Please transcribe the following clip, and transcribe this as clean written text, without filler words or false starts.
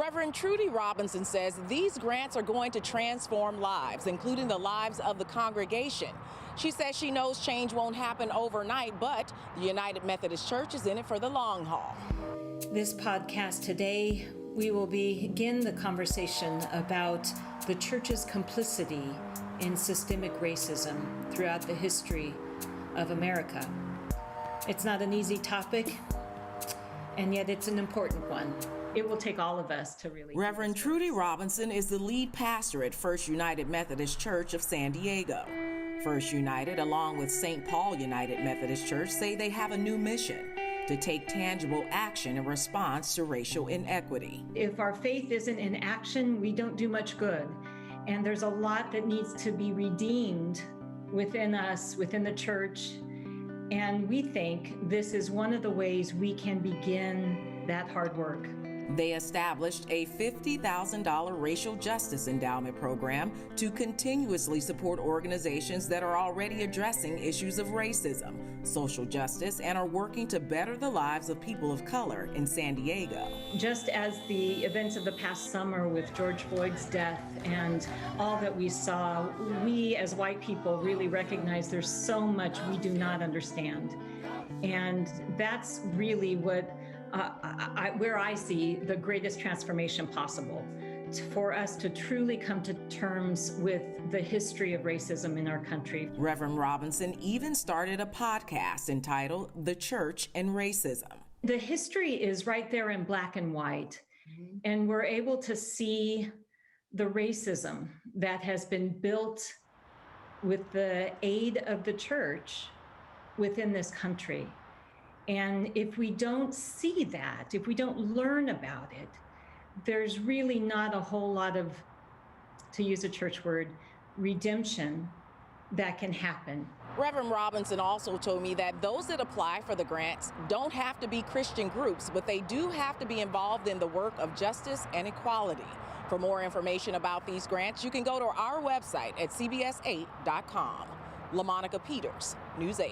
Reverend Trudy Robinson says these grants are going to transform lives, including the lives of the congregation. She says she knows change won't happen overnight, but the United Methodist Church is in it for the long haul. This podcast today, we will begin the conversation about the church's complicity in systemic racism throughout the history of America. It's not an easy topic, and yet it's an important one. It will take all of us to really... Reverend Trudy Robinson is the lead pastor at First United Methodist Church of San Diego. First United, along with St. Paul United Methodist Church, say they have a new mission: to take tangible action in response to racial inequity. If our faith isn't in action, we don't do much good. And there's a lot that needs to be redeemed within us, within the church. And we think this is one of the ways we can begin that hard work. They established a $50,000 racial justice endowment program to continuously support organizations that are already addressing issues of racism, social justice, and are working to better the lives of people of color in San Diego. Just as the events of the past summer with George Floyd's death and all that we saw, we as white people really recognize there's so much we do not understand. And that's really what where I see the greatest transformation possible, for us to truly come to terms with the history of racism in our country. Reverend Robinson even started a podcast entitled The Church and Racism. The history is right there in black and white, and we're able to see the racism that has been built with the aid of the church within this country. And if we don't see that, if we don't learn about it, there's really not a whole lot of, to use a church word, redemption that can happen. Reverend Robinson also told me that those that apply for the grants don't have to be Christian groups, but they do have to be involved in the work of justice and equality. For more information about these grants, you can go to our website at cbs8.com. LaMonica Peters, News 8.